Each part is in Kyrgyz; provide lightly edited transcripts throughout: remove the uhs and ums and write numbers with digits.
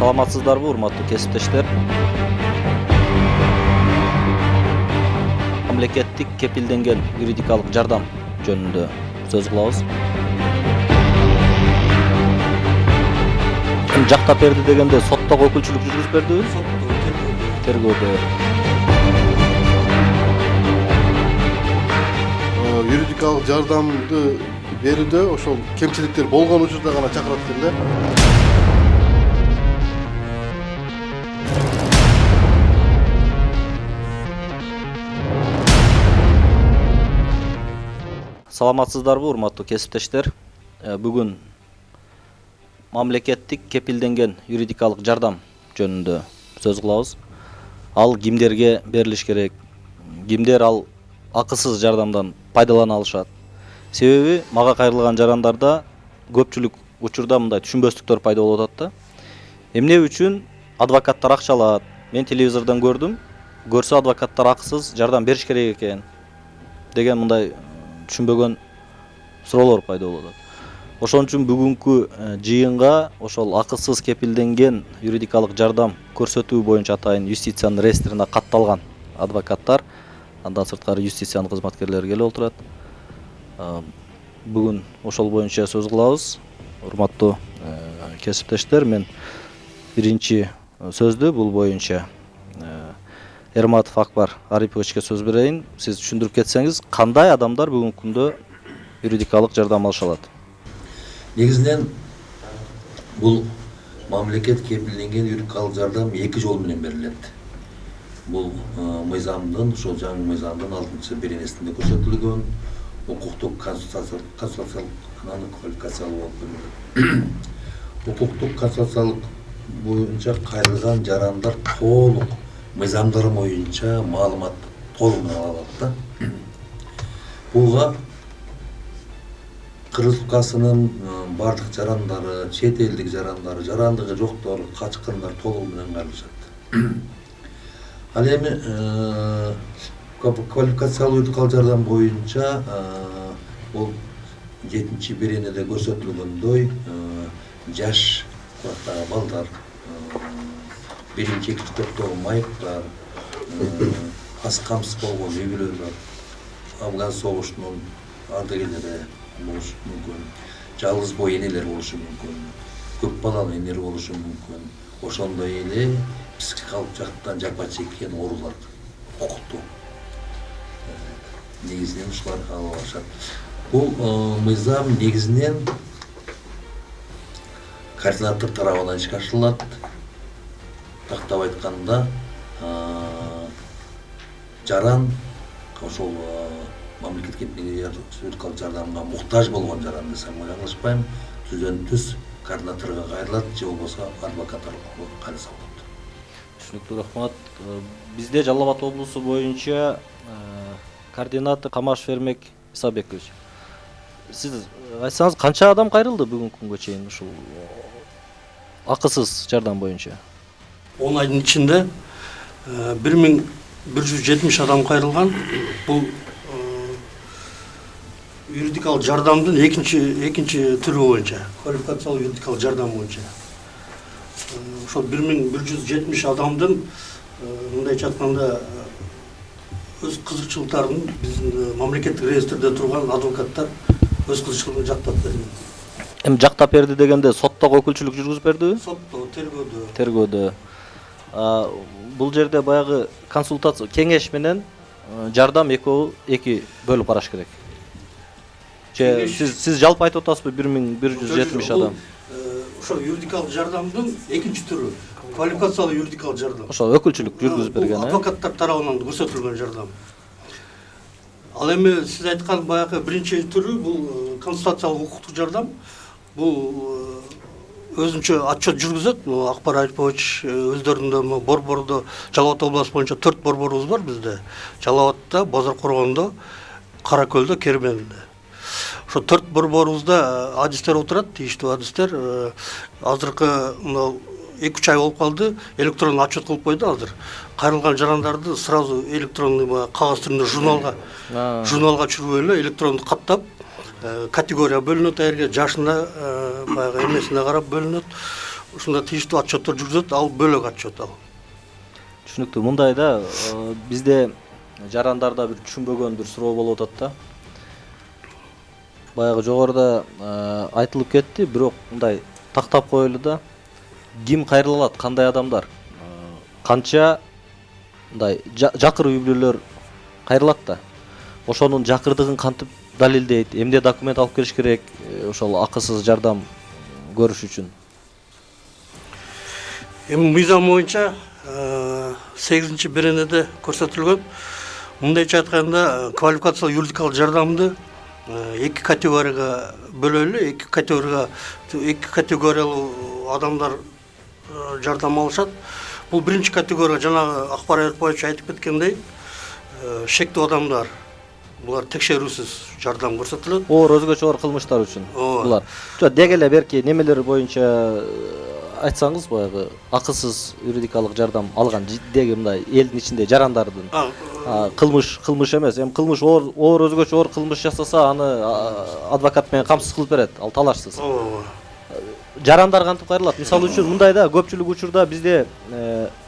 Саламатсыздарбы, урматтуу кесиптештер? Мамлекеттик кепилденген юридикалык жардам жөнүндө сөз кылабыз. Ким жактап берди дегенде соттогу өкүлчүлүк жүргүзүп бердиби? Тергөөдө. Юридикалык жардамды берүүдө ошол кемчиликтер болгон учурда гана чакырат экен да. Саламатсыздарбы, урматтуу кесиптештер? Бүгүн мамлекеттик кепилденген юридикалык жардам жөнүндө сөз кылабыз. Ал кимдерге берилиш керек? Кимдер ал акысыз жардамдан пайдалана алышат? Себеби мага кайрылган жарандарда көпчүлүк учурда мындай түшүнбөстүктөр пайда болуп атат да. Эмне үчүн адвокаттар акча алат? Мен телевизордон көрдүм. Көрсө адвокаттар акысыз жардам бериш керек экен деген мындай түшүнбөгөн суроолор пайда болуп атат. Ошон үчүн бүгүнкү жыйынга ошол акысыз кепилденген юридикалык жардам көрсөтүү боюнча атайын юстициянын реестрине катталган адвокаттар, андан сырткары юстициянын кызматкерлери келип отурат. Бүгүн ошол боюнча сөз кылабыз. Урматтуу кесиптештер, мен биринчи сөздү бул боюнча Эрматов Акбар Ариповичке сөз берейин. Сиз түшүндүрүп кетсеңиз, кандай адамдар бүгүнкү күндө юридикалык жардам алыша алат? Негизинен бул мамлекет кепилденген юридикалык жардам эки жол менен берилет. Бул мыйзамдын, ошол жаңы мыйзамдын 6-беренесинде көрсөтүлгөн укуктук консультациялык квалификациялуу болуп көрүнөт. Укуктук консультациялык боюнча кайрылган жарандар толук мыйзамдар боюнча маалымат толук менен ала алат да. Буга Кыргыз Республикасынын бардык жарандары, чет элдик жарандары, жарандыгы жоктор, качкындар толугу менен кайрылышат. Ал эми квалификациялуу юридикалык жардам боюнча бул 7-беренеде көрсөтүлгөндөй жаш курактагы балдар, биринчи экинчи топтогу майыптар, аз камсыз болгон үй бүлөлөр, Афган согушунун ардагерлери болушу мүмкүн, жалгыз бой энелер болушу мүмкүн, көп балалуу энелер болушу мүмкүн, ошондой эле психикалык жактан жапа чеккен оорулар, укуктуу негизинен ушулар ала алышат. Бул мыйзам негизинен координатор тарабынан ишке ашырылат. Тактап айтканда, жаран ошол мамлекет кепилденген юридикалык жардамга муктаж болгон жаран десем жаңылышпайм, түздөн-түз координаторго кайрылат же болбосо адвокат аркылуу кайрылса болот. Түшүнүктүү, рахмат. Бизде Жалал Абад облусу боюнча координатор Камашев Эрмек Исабекович. Сиз айтсаңыз, канча адам кайрылды бүгүнкү күнгө чейин ушул акысыз жардам боюнча? 10 айдын ичинде 1170 адам кайрылган. Бул юридикалык жардамдын экинчи түрү боюнча, квалификациялуу юридикалык жардам боюнча. Ошол 1170 адамдын мындайча айтканда өз кызыкчылыктарын биздин мамлекеттик реестрде турган адвокаттар өз кызыкчылыгын жактап берген. Эми жактап берди дегенде соттогу өкүлчүлүк жүргүзүп бердиби? Сотто, Тергөөдө. Бул жерде баягы консультация, кеңеш менен жардам эки бөлүп караш керек. Же сиз жалпы айтып атасызбы 1170 адам? Ошо юридикалык жардамдын экинчи түрү, квалификациялуу юридикалык жардам. Ошо өкүлчүлүк жүргүзүп берген, адвокаттар тарабынан көрсөтүлгөн жардам. Ал эми сиз айткан баягы биринчи түрү бул консультациялык укуктук жардам. Бул өзүнчө отчет жүргүзөт. Акбар Арипович өздөрүндө борбордо Жалал Абад областы боюнча 4 борборубуз бар бизде. Жалал Абадта, Бозор Коргондо, Кара Көлдө, Керменде. Ошо 4 борборубузда адистер отурат, тийиштүү адистер. Азыркы 2-3 ай болуп калды, электрондуу отчет кылып койду азыр. Кайрылган жарандарды сразу электрондуу кагаз түрүндө журналга түшүрүп эле электрондуу каттап категория бөлүнөт, жашына, баягы эмесине карап бөлүнөт. ушунда тийиштүү отчеттор жүргүзөт, ал бөлөк отчет ал. Түшүнүктүү. Мындай да, бизде жарандарда бир түшүнбөгөн бир суроо болуп атат да. Баягы жогоруда айтылып кетти, бирок мындай тактап коелу да. Ким кайрылат, кандай адамдар? Канча мындай жакыр үй бүлөлөр кайрылат да. Ошонун жакырдыгын кантип далилдейт? Эмне документ алып келиш керек ошол акысыз жардам көрүш үчүн? Эми мыйзам боюнча 8-беренеде көрсөтүлгөн. Мындайча айтканда, квалификациялык юридикалык жардамды эки категорияга бөлөлү, эки категориялуу адамдар жардам алышат. Бул биринчи категория, жанагы Акбар Айыркбаевич айтып кеткендей, шектүү адамдар. Булар текшерүүсүз жардам көрсөтүлөт. Оор өзгөчө оор кылмыштар үчүн булар. Деги эле берки немелер боюнча айтсаңыз, баягы акысыз юридикалык жардам алган деги мындай элдин ичинде жарандардын кылмыш эмес, эми кылмыш оор өзгөчө оор кылмыш жасаса, аны адвокат менен камсыз кылып берет, ал талашсыз. Жарандар кантип кайрылат? Мисалы үчүн мындай да, көпчүлүк учурда бизде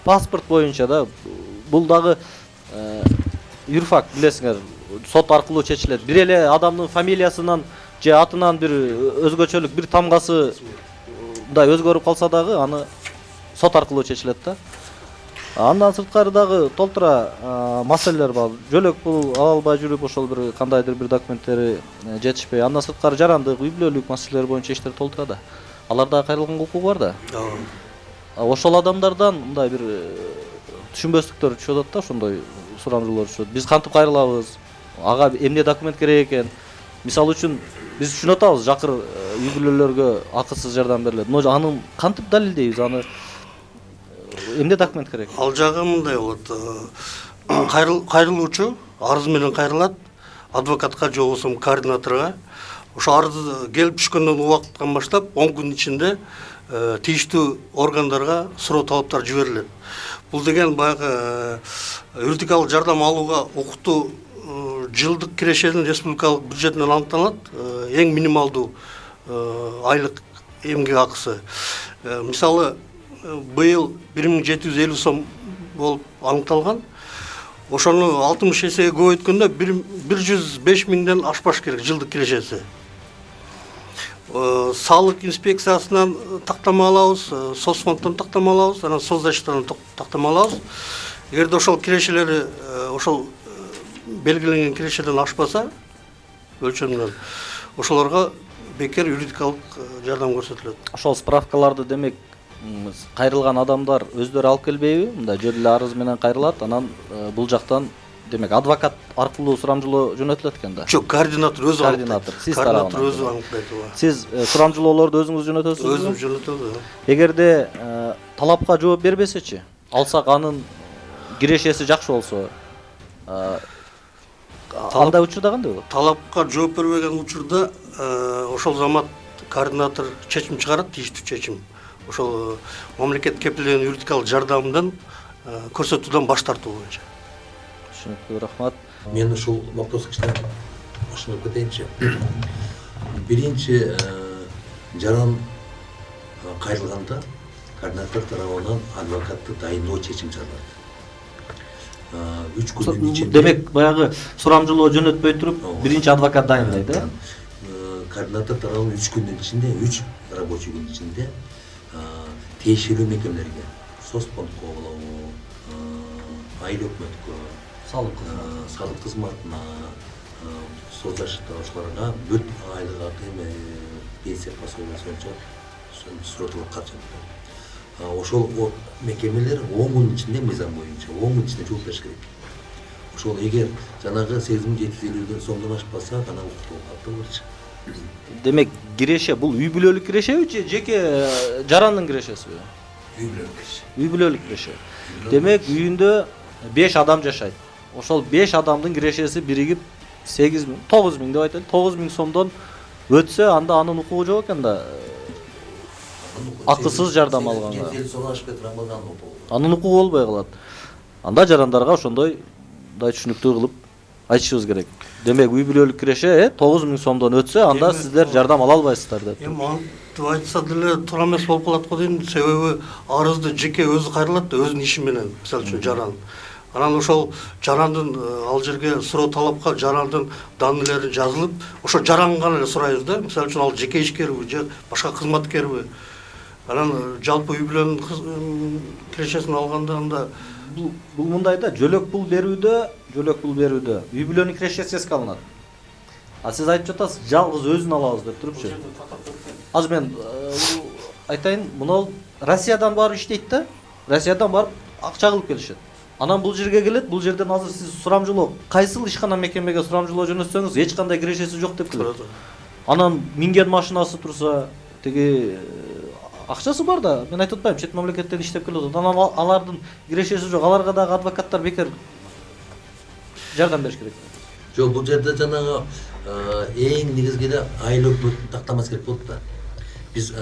паспорт боюнча да, бул дагы юрфак билесиңер, сот аркылуу чечилет. Бир эле адамдын фамилиясынан же атынан бир өзгөчөлүк бир тамгасы мындай өзгөрүп калса дагы, аны сот аркылуу чечилет да. Андан сырткары дагы толтура маселелер бар. Жөлөк пул ала албай жүрүп, ошол бир кандайдыр бир документтери жетишпей, андан сырткары жарандык, үй бүлөлүк маселелер боюнча иштер толтура да. Аларда кайрылганга укугу бар да. Ошол адамдардан мындай бир түшүнбөстүктөр түшүп атат да, ошондой сурамжылоо түшөт. Биз кантип кайрылабыз? Ага эмне документ керек экен? Мисалы үчүн биз түшүнүп атабыз, жакыр үй бүлөлөргө акысыз жардам берилет. Но аны кантип далилдейбиз? Аны эмне документ керек? Ал жагы мындай болот. Кайрылуучу арыз менен кайрылат адвокатка же болбосо координаторго. Ошо арыз келип түшкөндөн убакыттан баштап 10 күн ичинде тийиштүү органдарга суроо талаптар жиберилет. Бул деген баягы юридикалык жардам алууга укуктуу жылдык кирешенин республикалык бюджетинен аныкталат. Эң минималдуу айлык эмгек акысы. Мисалы, быйыл 1750 сом болуп аныкталган. Ошону 60 эсеге көбөйткөндө 105 миңден ашпаш керек жылдык кирешеси. Салык инспекциясынан тактама алабыз, соцфонддон тактама алабыз, анан соцзащитадан тактама алабыз. Эгерде ошол кирешелери ошол белгиленген кирешеден ашпаса, өлчөмүнөн, ошолорго бекер юридикалык жардам көрсөтүлөт. Ошол справкаларды демек кайрылган адамдар өздөрү алып келбейби? Мындай жөн эле арыз менен кайрылат, анан бул жактан демек адвокат аркылуу сурамжылоо жөнөтүлөт экен да. Жок, координатор өзү координатор, сиз тарабынан. Координатор өзү аныктайт. Сиз сурамжылоолорду өзүңүз жөнөтөсүзбү? Өзүм жөнөтөм. Эгерде талапка жооп бербесечи, алсак анын кирешеси жакшы болсо, андай учурда кандай болот? Талапка жооп бербеген учурда ошол замат координатор чечим чыгарат, тийиштүү чечим. Ошол мамлекет кепилдеген юридикалык жардамдан көрсөтүүдөн баш тартуу боюнча. Түшүнүктүү, рахмат. Мен ушул вопроско кичине башыңып кетейинчи. Биринчи жаран кайрылганда координатор тарабынан адвокатты дайындоо чечим чыгарылат. 3 күндүн ичинде. Демек, баягы сурамжылоо жөнөтпөй туруп, биринчи адвокат дайындайт, да? Координатор тарабынан 3 күндүн ичинде, 3 рабочий күн ичинде тиешелүү мекемелерге, соцфондко болобу, айыл өкмөткө, салык кызматына, соцзащита ошолорго бүт айлык акы, пенсия пособиясы боюнча суротулуп катышат. Ошол мекемелер 10 күн ичинде мыйзам боюнча 10 күн ичинде жооп бериш керек. Ошол эгер жанагы 8750 сомдон ашпаса, гана укуктуу каттырылчу. Демек, киреше бул үй бүлөлүк кирешеби же жеке жарандын кирешесиби? Үй бүлөлүк киреше. Үй бүлөлүк киреше. Демек, үйүндө 5 адам жашайт. Ошол 5 адамдын кирешеси биригип 8 миң, 9 миң деп айтайлы, 9 миң сомдон өтсө, анда анын укугу жок экен да. Акысыз жардам алганга. Анын укугу болбой калат. Анда жарандарга ошондой түшүнүктүү кылып айтышыбыз керек. Демек үй бүлөлүк киреше 9000 сомдон өтсө, анда Демек, сиздер жардам ала албайсыздар деп. Эми антип айтса деле туура эмес болуп калат го дейм. Себеби арызды жеке өзү кайрылат да өзүнүн иши менен, мисалы үчүн жаран. Анан ошол жарандын ал жерге суроо талапка жарандын данныйлары жазылып, ошо жаран гана эле сурайбыз да. Мисалы үчүн ал жеке ишкерби же башка кызматкерби. Анан жалпы үй бүлөнүн кирешесин алганда анда Бул мындай да, жөлөк пул берүүдө үй бүлөнүн кирешеси эске алынат. А сиз айтып жатасыз, жалгыз өзүн алабыз деп турупчу. Азыр мен айтайын, мына Россиядан барып иштейт да. Россиядан барып акча кылып келишет. Анан бул жерге келет, бул жерден азыр сиз сурамжылоо, кайсыл ишкана мекемеге сурамжылоо жөнөтсөңүз эч кандай кирешеси жок деп келет. Анан минген машинасы турса, тиги акчасы бар да, мен айтып атпайм, чет мамлекеттен иштеп келип атат. Анан алардын кирешеси жок, аларга дагы адвокаттар бекер жардам бериш керек. Жок, бул жерде жанагы эң негизги эле айыл өкмөттүн тактамасы керек болот да. Биз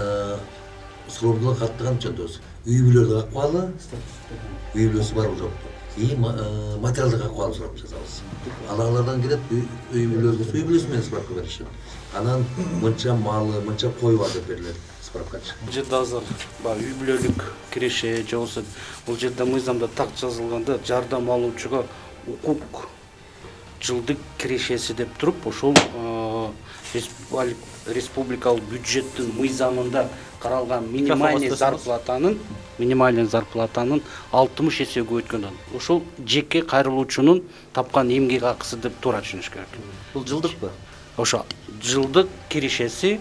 суроолорго каттаган жөндөбүз. Үй бүлөлүк акыбалы, үй бүлөсү барбы жокпу? И материалдык акыбалы сурап жазабыз. Алардан келет үй бүлөсү менен справка беришет. Анан мынча малы, мынча кой бар деп берилет. Бул жерде азыр үй бүлөлүк киреше же болбосо бул жерде мыйзамда так жазылганда жардам алуучуга укук жылдык кирешеси деп туруп, ошол республикалык бюджеттин мыйзамында каралган минимальный зарплатанын 60 эсеге өткөндөн ошол жеке кайрылуучунун тапкан эмгек акысы деп туура түшүнүш керек. Бул жылдыкпы? Ошо жылдык кирешеси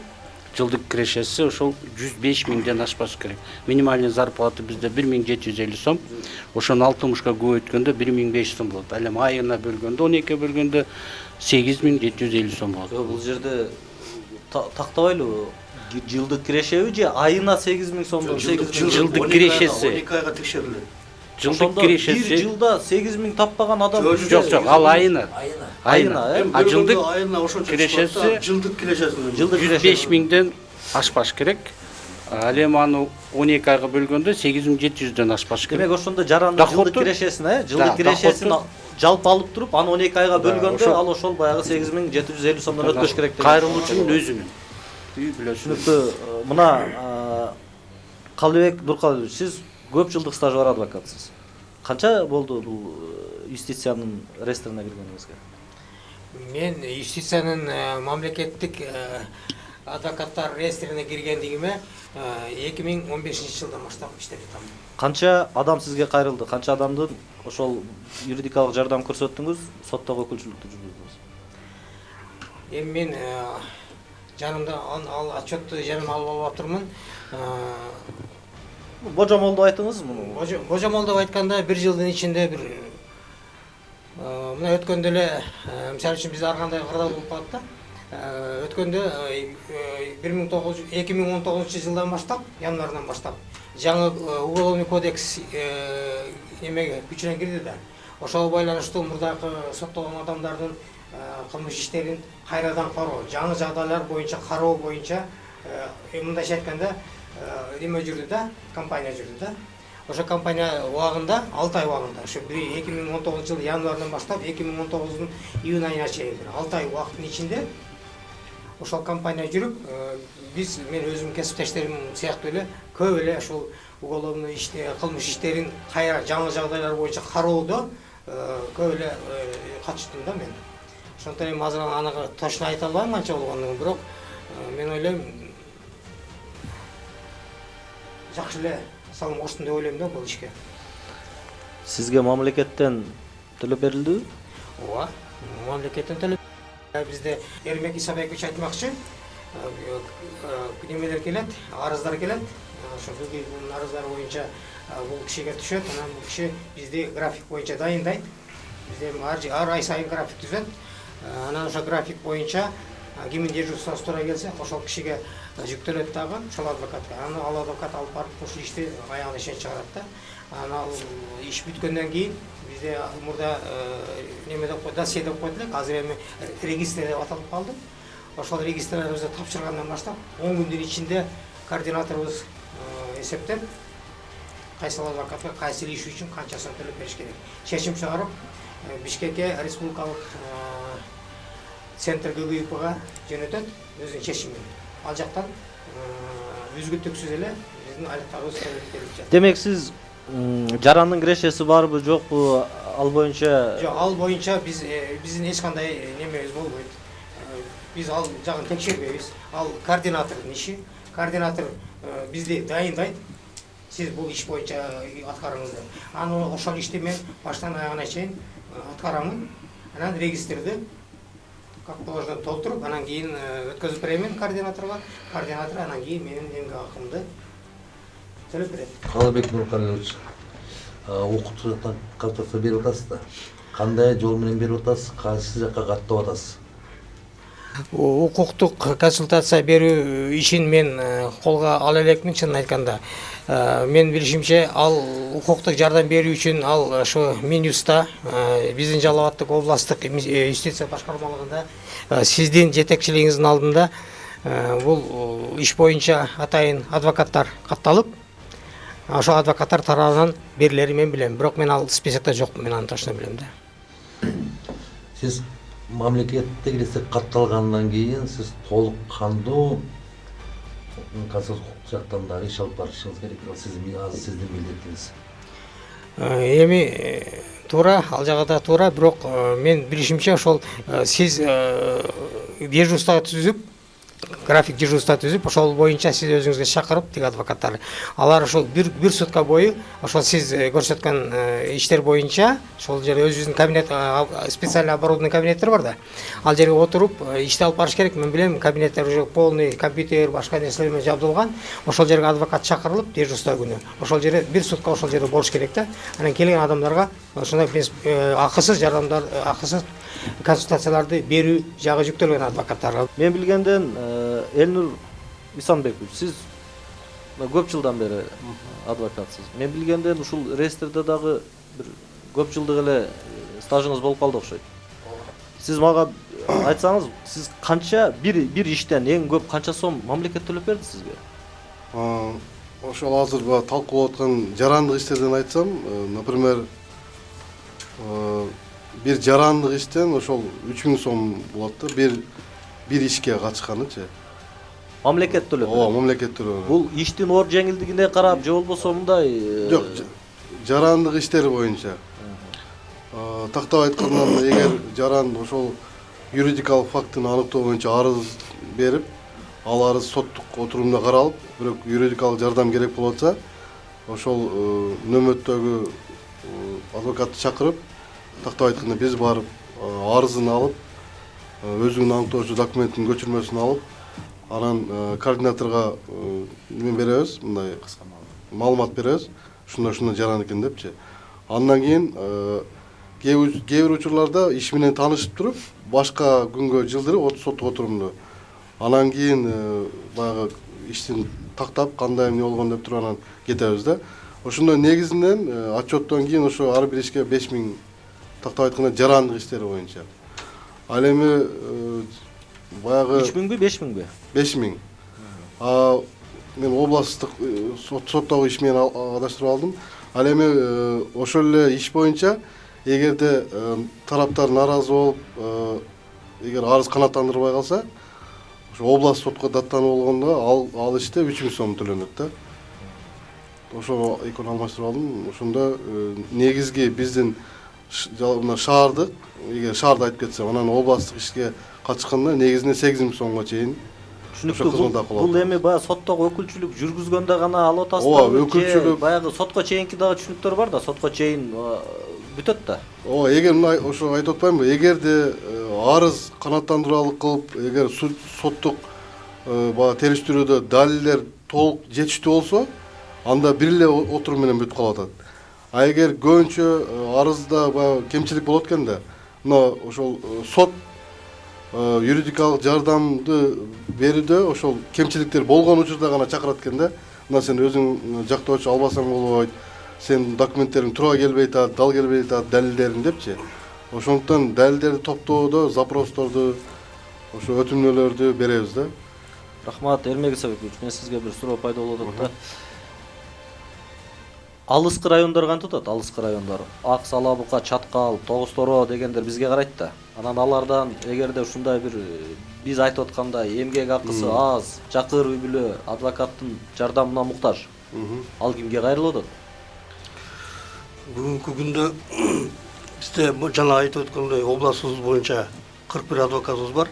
ошол 105 миңден ашпаш керек. Минимальный зарплата бизде 1750 сом. Ошону 60га көп өткөндө 1500 сом болот. Ал эми айына бөлгөндө 12 бөлгөндө 8750 сом болот. Бул жерде тактабайлыбы? Жылдык кирешеби же айына 8000 сомдон? Жылдык кирешеси. 12 айга текшерилет. Жылдык кирешеси. Бир жылда 8000 таппаган адам. Жок, ал айына. Айына, жылдык айына ошончо кирешеси жылдык кирешеси. 105 миңден ашпаш керек. Ал эми аны 12 айга бөлгөндө 8700дөн ашпаш керек. Демек ошондо жарандын жылдык кирешесин, жалпы алып туруп, аны 12 айга бөлгөндө ал ошол баягы 8750 сомдон өтпөш керек деген. Кайрылуучунун өзүнүн үй бүлөсү. Түшүнүктүү. Мына Калыбек Дуркалович, сиз көп жылдык стажы бар адвокатсыз. Канча болду бул юстициянын реестрине киргениңизге? Мен юстициянын мамлекеттик адвокаттар реестрине киргендигиме 2015-жылдан баштап иштеп жатам. Канча адам сизге кайрылды? Канча адамдын ошол юридикалык жардам көрсөттүңүз, соттогу өкүлчүлүктү жүргүздүңүз? Эми мен жанымда ал отчетту жаныма алып атырмын. Божомолду айтыңыз муну. Божомол деп айтканда 1 жылдын ичинде бир мына өткөндө эле мисалы үчүн биз ар кандай кырдаал болуп калат да. Өткөндө 2019-жылдан баштап, январдан баштап жаңы уголовный кодекс эмеге күчүнө кирди да. Ошого байланыштуу мурдакы соттолгон адамдардын кылмыш иштерин кайрадан кароо, жаңы жагдайлар боюнча кароо боюнча мындайча айтканда эме жүрдү да, компания жүрдү да. Ошо компания убагында, 6 ай убагында, ошо 2019-жыл январдан баштап 2019-дун июнь айына чейин 6 ай убакыттын ичинде ошол компания жүрүп, мен өзүм кесиптештерим сыяктуу эле көп эле ошол уголовный кылмыш иштерин кайра жаңы жагдайлар боюнча кароодо көп эле катыштым да мен. Ошондон эми азыр аны точно айта албайм канча болгонун, бирок мен ойлойм жакшы эле салым коштум деп ойлойм да бул ишке. Сизге мамлекеттен төлөп берилдиби? Ооба, мамлекеттен төлөп. Бизде Эрмек Исабекович айтмакчы, немелер келет, арыздар келет. Ошо бул арыздар боюнча бул кишиге түшөт, анан бул киши бизди график боюнча дайындайт. Бизде ар ай сайын график түзөт. Анан ошо график боюнча кимдин дежурствосу туура келсе, ошол кишиге жүктөлөт дагы, ошол адвокатка. Аны ал адвокат алып барып ошол ишти аягына чейин чыгарат да. Анан иш бүткөндөн кийин бизде мурда неме деп койду, досье деп койду элек, азыр эми регистр деп аталып калды. Ошол регистрибизди тапшыргандан баштап 10 күндүн ичинде координаторубуз эсептеп, кайсыл адвокатка кайсыл иш үчүн канча сом төлөп бериш керек. Чечим чыгарып, Бишкекке республикалык центр ГГИПга жөнөтөт өзүнүн чечимимен. Ал жактан үзгүлтүксүз эле биздин айлыктагы өскөнлөрдү жатат. Демек сиз жарандын кирешеси барбы жокпу ал боюнча? Жок, ал боюнча биздин эч кандай немебиз болбойт. Биз ал жагын текшербейбиз. Ал координатордун иши. Координатор бизди дайындайт. Сиз бул иш боюнча аткарыңыз деп. Аны ошол ишти мен баштан аягына чейин аткарамын. Анан регистрди как положено толтуруп, анан кийин өткөзүп беремин координаторго. Координатор анан кийин менин эмгек акымды төлөп берет. Калыбек Нуркалиевич, окутуу жактан консультация берип атасыз да. Кандай жол менен берип атасыз, кайсы жакка каттап атасыз? Укуктук консультация берүү ишин мен колго ала элекмин, чынын айтканда. Мен билишимче, ал укуктук жардам берүү үчүн ал ошо Минюста, биздин Жалал Абадтык областтык юстиция башкармалыгында сиздин жетекчилигиңиздин алдында бул иш боюнча атайын адвокаттар катталып, ошол адвокаттар тарабынан берилери мен билем. Бирок мен ал списокто жокмун, мен аны точно билем да. Сиз мамлекеттик ресеп катталгандан кийин сиз толук кандуу консулдук жактан дагы иш алып барышыңыз керек. Ал сиздин милдетиңиз. Эми туура, ал жагы туура, бирок мен билишимче ошол сиз дежурство түзүп, график дежурства түзүп, ошол боюнча сиз өзүңүзгө чакырып, тиги адвокаттар. Алар ошол бир сутка бою ошол сиз көрсөткөн иштер боюнча, ошол жерде өзүбүздүн кабинет, специально оборудованный кабинеттер бар да. Ал жерге отуруп ишти алып барыш керек. Мен билем, кабинеттер уже полный компьютер, башка нерселер менен жабдылган. Ошол жерге адвокат чакырылып, дежурство күнү. Ошол жерде бир сутка ошол жерде болуш керек да. Анан келген адамдарга ошондой акысыз жардамдар, акысыз консультацияларды берүү жагы жүктөлгөн адвокаттарга. Мен билгенден Элнур Исанбекович, сиз көп жылдан бери адвокатсыз. Мен билгенден ушул реестрде дагы бир көп жылдык эле стажыңыз болуп калды окшойт. Сиз мага айтсаңыз, сиз канча бир иштен эң көп канча сом мамлекет төлөп берди сизге? Ошол азыр талкуулап аткан жарандык иштерден айтсам, например, бир жарандык иштен ошол 3000 сом болот да, бир ишке катышканычы. Мамлекет төлөп берди. Ооба, мамлекет төлөп. Бул иштин оор жеңилдигине карап же болбосо мындай? Жок, жарандык иштери боюнча. Тактап айтканда, эгер жаран ошол юридикалык фактыны аныктоо боюнча арыз берип, ал арыз соттук отурумда каралып, бирок юридикалык жардам керек болуп атса, ошол нөмөттөгү адвокатты чакырып, тактап айтканда биз барып арызын алып, өзүнүн аныктоочу документтин көчүрмөсүн алып, анан координаторго неме беребиз, мындай маалымат беребиз, ушундай жаран экен депчи. Андан кийин кээ бир учурларда иш менен таанышып туруп, башка күнгө жылдырып, соттук отурумду. Анан кийин баягы иштин тактап, кандай эмне болгон деп туруп анан кетебиз да. Ошондой негизинен отчеттон кийин ошо ар бир ишке 5000, тактап айтканда жарандык иштери боюнча. Ал эми баягы 3000бү, 5000бү? 5000. Мен областтык соттогу иш менен адаштырып алдым. Ал эми ошол эле иш боюнча эгерде тараптар нааразы болуп, эгер арыз канааттандырбай калса, ошо област сотко даттанып болгондо ал иште 3000 сом төлөнөт да. Ошо экөөнү алмаштырып алдым. Ошондо негизги биздин шаардык, эгер шаарда айтып кетсем, анан областтык ишке катышканда негизинен 8000 сомго чейин. Түшүнүктүү. Бул эми баягы соттогу өкүлчүлүк жүргүзгөндө гана алып атасызбы? Ооба, өкүлчүлүк. Баягы сотко чейинки дагы түшүнүктөр бар да, сотко чейин бүтөт да. Ооба, эгер мына ошо айтып атпаймынбы, эгерде арыз канааттандыруулук кылып, эгер соттук баягы териштирүүдө далилдер толук жетиштүү болсо, анда бир эле отурум менен бүтүп калып атат. А эгер көбүнчө арызда баягы кемчилик болот экенде, мына ошол сот юридикалык жардамды берүүдө ошол кемчиликтер болгон учурда гана чакырат экен да. Мына сен өзүң жактоочу албасаң болбойт, сен документтериң туура келбей атат, дал келбей атат, далилдериң депчи. Ошондуктан далилдерди топтоодо запросторду, ошо өтүнмөлөрдү беребиз да. Рахмат, Эрмек Исабекович, мен сизге бир суроо пайда болуп атат да. алыскы райондар кантип атат? Алыскы райондар. Ак Сала Бука, Чаткал, Тогуз Торо дегендер бизге карайт да. Анан алардан эгерде ушундай бир биз айтып аткандай эмгек акысы аз, жакыр үй бүлө адвокаттын жардамына муктаж. Ал кимге кайрылып атат? Бүгүнкү күндө бизде жана айтып өткөндөй областыбыз боюнча 41 адвокатыбыз бар.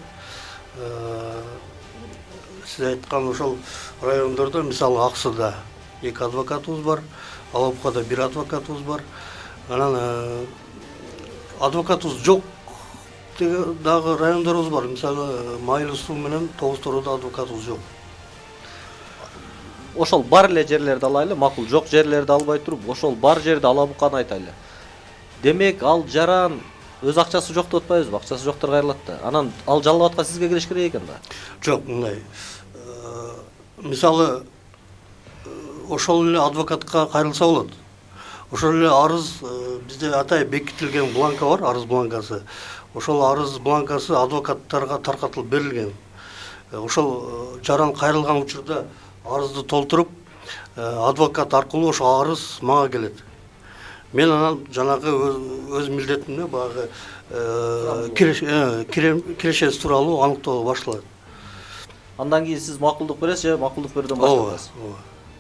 Сиз айткан ошол райондордо мисалы Аксыда 2 адвокатыбыз бар, Алабукада 1 адвокатыбыз бар. Анан адвокатыбыз жок дагы райондорубуз бар. Мисалы Майыл Суу менен Тогуз Тороодо адвокатыбыз жок. Ошол бар эле жерлерди алайлы, макул жок жерлерди албай туруп, ошол бар жерди Алабуканы айтайлы. Демек ал жаран өз акчасы жок деп атпайбызбы? Акчасы жоктор кайрылат да. Анан ал жалал абадка сизге келиш керек экен да. Жок, мындай. Мисалы ошол эле адвокатка кайрылса болот. Ошол эле арыз бизде атай бекитилген бланка бар, арыз бланкасы. Ошол арыз бланкасы адвокаттарга таркатылып берилген. Ошол жаран кайрылган учурда арызды толтуруп, адвокат аркылуу ошол арыз мага келет. Мен анан жанагы өз милдетимде баягы кирешеси тууралуу аныктоо башталат. Андан кийин сиз макулдук бересиз же макулдук берүүдөн баштайсыз?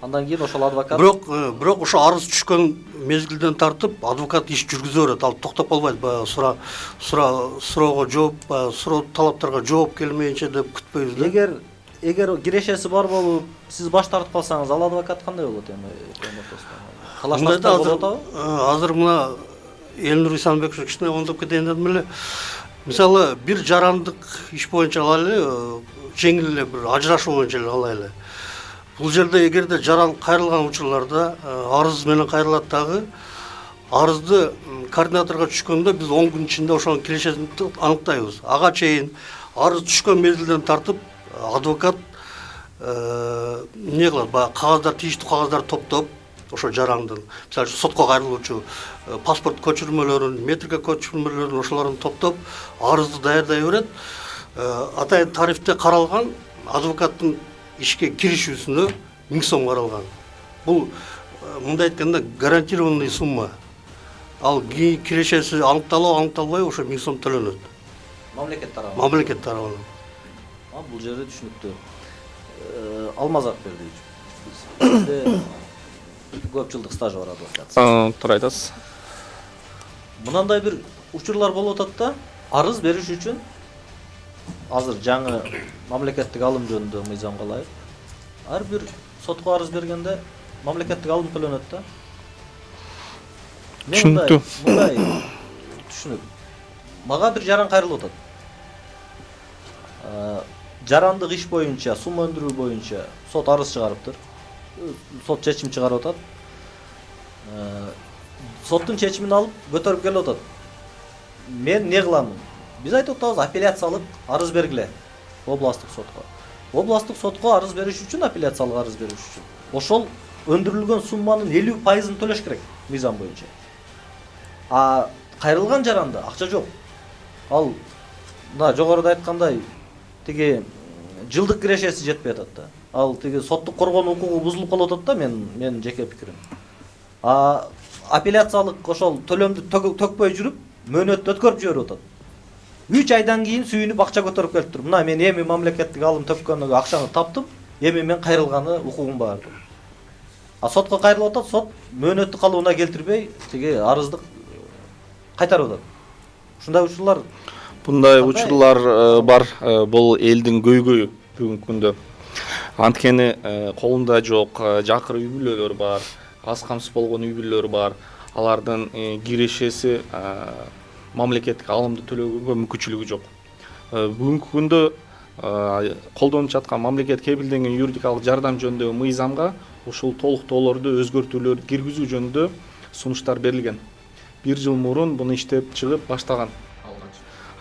Андан кийин ошол адвокат бирок ошо арыз түшкөн мезгилден тартып адвокат иш жүргүзө берет. Ал токтоп калбайт. Баягы суроого жооп, суроо талаптарга жооп келмейинче деп күтпөйбүз да. Эгер кирешеси бар болуп, сиз баш тартып калсаңыз, ал адвокат кандай болот эми? Талаштар болот атабы? Азыр мына Элнур Исанбекович кичине оңдоп кетейин дедим эле. Мисалы, бир жарандык иш боюнча алайлы, жеңил эле бир ажырашуу боюнча эле алайлы. Бул жерде эгерде жаран кайрылган учурларда арыз менен кайрылат дагы, арызды координаторго түшкөндө биз 10 күн ичинде ошонун кирешесин аныктайбыз. Ага чейин арыз түшкөн мезгилден тартып адвокат эмне кылат? Баягы кагаздар, тийиштүү кагаздар топтоп, ошо жарандын, мисалы сотко кайрылуучу паспорт көчүрмөлөрүн, метрика көчүрмөлөрүн ошолорун топтоп, арызды даярдай берет. Атайын тарифте каралган адвокаттын ишке киришүүсүнө 1000 сом каралган. Бул мындай айтканда гарантированный сумма. Ал кирешеси аныкталып, аныкталбай ошо 1000 сом төлөнөт. Мамлекет тарабынан. Мамлекет тарабынан. Бул жерде түшүнүктүү. Алмаз Акбердиевич. Көп жылдык стажы бар адвокат. Туура айтасыз. Мынандай бир учурлар болуп атат да, арыз бериш үчүн азыр жаңы мамлекеттик алым жөнүндө мыйзамга ылайык ар бир сотко арыз бергенде мамлекеттик алым төлөнөт да. Түшүнүктүү. Мындай түшүнүк. Мага бир жаран кайрылып атат. Жарандык иш боюнча, сумма өндүрүү боюнча сот арыз чыгарыптыр. Сот чечим чыгарып атат. Соттун чечимин алып көтөрүп келип атат. Мен не кыламын? Биз айтып атабыз, апелляциялык арыз бергиле областтык сотко. Областтык сотко арыз бериш үчүн, апелляциялык арыз бериш үчүн ошол өндүрүлгөн сумманын 50%-ын төлөш керек мыйзам боюнча. Кайрылган жаранда акча жок. Ал мына жогоруда айткандай тиги жылдык кирешеси жетпей атат да. Ал тиги соттук коргонуу укугу бузулуп калып атат да, мен жеке пикирим. Апелляциялык ошол төлөмдү төкпөй жүрүп, мөөнөттү өткөрүп жиберип атат. 3 айдан кийин сүйүнүп акча көтөрүп келип туруп, мына мен эми мамлекеттик алым төккөнгө акчаны таптым, эми мен кайрылганы укугум бар. Сотко кайрылып атат, сот мөөнөттү калыбына келтирбей, тиги арызды кайтарып атат. Ушундай учурлар Bunday учурлар бар. Бул элдин көйгөйү бүгүнкү күндө. Анткени колунда жок жакыр үй бүлөлөр бар, аз камсыз болгон үй бүлөлөр бар. Алардын кирешеси мамлекеттик алымды төлөөгө мүмкүнчүлүгү жок. Бүгүнкү күндө колдонуп жаткан мамлекет кепилденген юридикалык жардам жөнүндөгү мыйзамга ушул толуктоолорду өзгөртүүлөрдү киргизүү жөнүндө сунуштар берилген. 1 жыл мурун буну иштеп чыгып баштаган.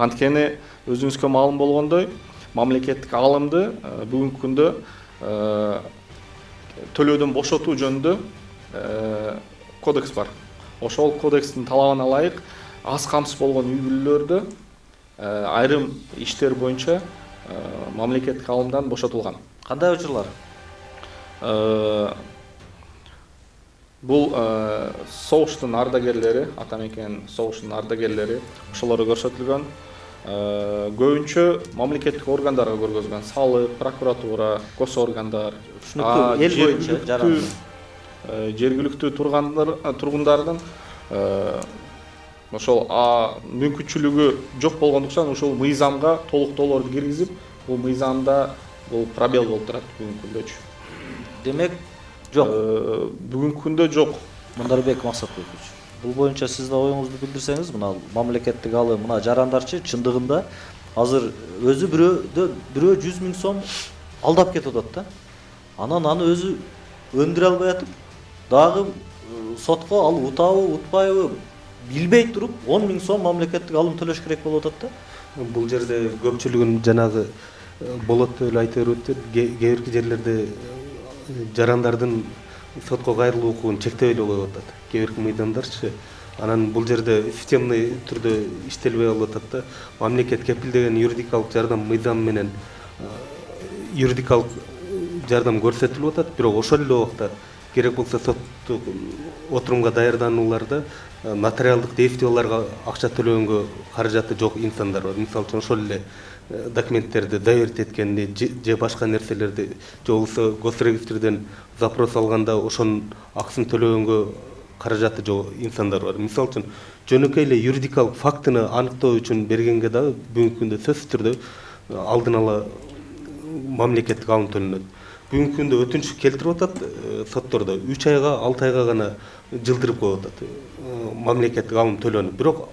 Анткени өзүңүзгө маалым болгондой, мамлекеттик алымды бүгүнкү күндө төлөөдөн бошотуу жөнүндө кодекс бар. Ошол кодекстин талабына ылайык аз камсыз болгон үй бүлөлөрдө айрым иштер боюнча мамлекеттик алымдан бошотулган. кандай учурлар? Бул согуштун ардагерлери, атамекен согуштун ардагерлери ошолор көрсөтүлгөн. Көбүнчө мамлекеттик органдарга көргөзгөн, салык, прокуратура, гос органдар, Түшүнүктүү эл боюнча жаранды. жергиликтүү тургундардын ошол мүмкүнчүлүгү жок болгондуктан ошол мыйзамга толуктоолорду киргизип, бул мыйзамда бул пробел болуп турат бүгүнкү күндөчү. Демек жок. Бүгүнкү күндө жок. Мындарбек Максатбекович, бул боюнча сиз да оюңузду билдирсеңиз, мына мамлекеттик алым, мына жарандарчы чындыгында азыр өзү бирөө 100 000 сом алдап кетип атат да. Анан аны өзү өндүрө албай атып, дагы сотко ал утабы, утпайбы билбей туруп 10 000 сом мамлекеттик алым төлөш керек болуп атат да. Бул жерде көпчүлүгүн жанагы болот деп эле айта берет. Кээ бирки жерлерде жарандардын сотко кайрылуу укугун чектеп эле коюп атат. Кээ бирки мыйзамдарчы. Анан бул жерде системный түрдө иштелбей калып атат да. Мамлекет кепилдеген юридикалык жардам мыйзам менен юридикалык жардам көрсөтүлүп атат, бирок ошол эле убакта керек болсо соттук отурумга даярданууларда нотариалдык действияларга акча төлөгөнгө каражаты жок инсандар бар. Мисалы үчүн ошол эле документтерди доверить эткенди же башка нерселерди же болбосо госрегистрден запрос алганда ошонун акысын төлөгөнгө каражаты жок инсандар бар. Мисалы үчүн жөнөкөй эле юридикалык фактыны аныктоо үчүн бергенге дагы бүгүнкү күндө сөзсүз түрдө алдын ала мамлекеттик алым төлөнөт. Бүгүнкү күндө өтүнүч келтирип атат соттордо 3 айга 6 айга гана жылдырып коюп атат мамлекеттик алым төлөнүп. Бирок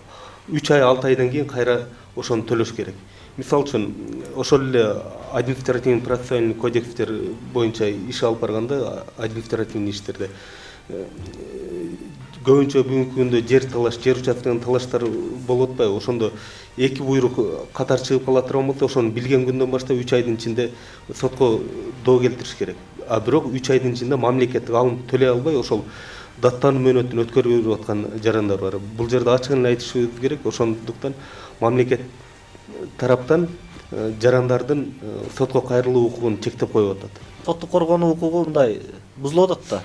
3 ай 6 айдан кийин кайра ошону төлөш керек. Мисалы үчүн ошол эле административный процессуальный кодекстер боюнча иш алып барганда административный иштерде көбүнчө бүгүнкү күндө жер талаш, жер участканын талаштар болуп атпайбы? Ошондо эки буйрук катар чыгып кала турган болсо, ошону билген күндөн баштап 3 айдын ичинде сотко доо келтириш керек. А бирок 3 айдын ичинде мамлекеттик алым төлөй албай ошол даттануу мөөнөтүн өткөрүп берип аткан жарандар бар. Бул жерде ачыгын эле айтышыбыз керек. Ошондуктан мамлекет тараптан жарандардын сотко кайрылуу укугун чектеп коюп атат. Соттук коргонуу укугу мындай бузулуп атат да.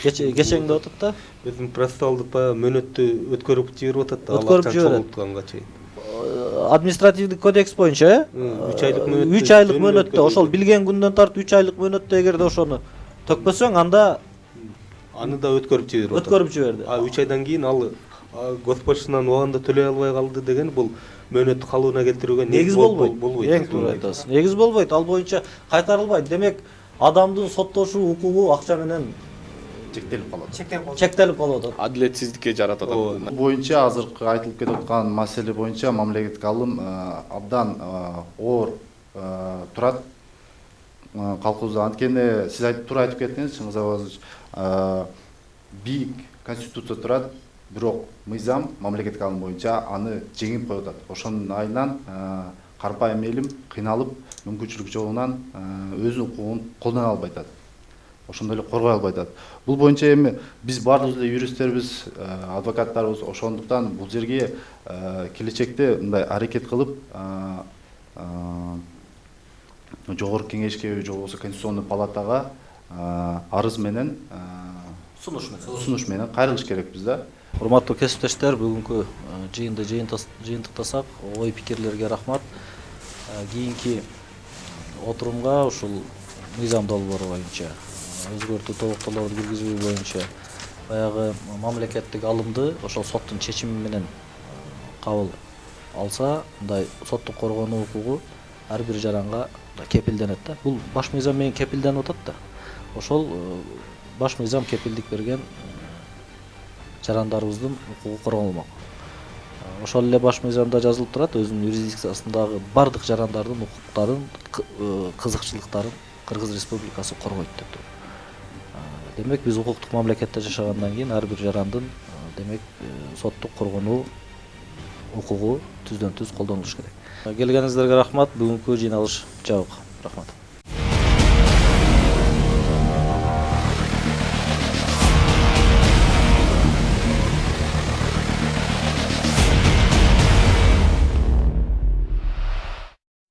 Кечең деп атат да. Биздин процессуалдык мөөнөттү өткөрүп жиберип атат да. Өткөрүп жиберет. Чейин. Административдик кодекс боюнча 3 айлык мөөнөттө. 3 айлык мөөнөттө ошол билген күндөн тартып 3 айлык мөөнөттө эгерде ошону төкпөсөң, анда аны да өткөрүп жиберип атат. өткөрүп жиберди. 3 айдан кийин ал госпочтадан убагында төлөй албай калды деген бул мөөнөттү калыбына келтирүүгө негиз болбойт. Эң туура айтасыз. Негиз болбойт. Ал боюнча кайтарылбайт. Демек, адамдын соттошуу укугу акча менен чектелип калып атат. Адилетсиздикке жаратат. Бул боюнча азыркы айтылып кетип аткан маселе боюнча мамлекеттик алым абдан оор турат калкыбызда. Анткени сиз туура айтып кеттиңиз, Чыңгыз Абазович, бийик конституция турат, бирок мыйзам мамлекеттик алым боюнча аны жеңип коюп атат. Ошонун айынан карпайым элим кыйналып, мүмкүнчүлүк жолунан өзүнүн укугун колдоно албай атат. Ошондой эле коргой албай атат. Бул боюнча эми биз баардыгыбыз эле юристтербиз, адвокаттарбыз. Ошондуктан бул жерге келечекте мындай аракет кылып жогорку кеңешке же болбосо Конституционный палатага арыз менен сунуш менен кайрылыш керекпиз да. Урматтуу кесиптештер, бүгүнкү жыйынды жыйынтыктасак, ой пикирлерге рахмат. Кийинки отурумга ушул мыйзам долбоору боюнча өзгөртүү толуктоолорду киргизүү боюнча баягы мамлекеттик алымды ошол соттун чечими менен кабыл алса, мындай соттук коргонуу укугу ар бир жаранга кепилденет да. Бул баш мыйзам менен кепилденип атат да. Ошол баш мыйзам кепилдик берген жарандарыбыздын укугу корголмок. Ошол эле баш мыйзамда жазылып турат, өзүнүн юрисдикциясындагы бардык жарандардын укуктарын, кызыкчылыктарын Кыргыз Республикасы коргойт деп тур. Демек, биз укуктук мамлекетте жашагандан кийин ар бир жарандын демек соттук коргонуу укугу түздөн түз колдонулуш керек. Келгениңиздерге рахмат. Бүгүнкү жыйналыш жабык. Рахмат.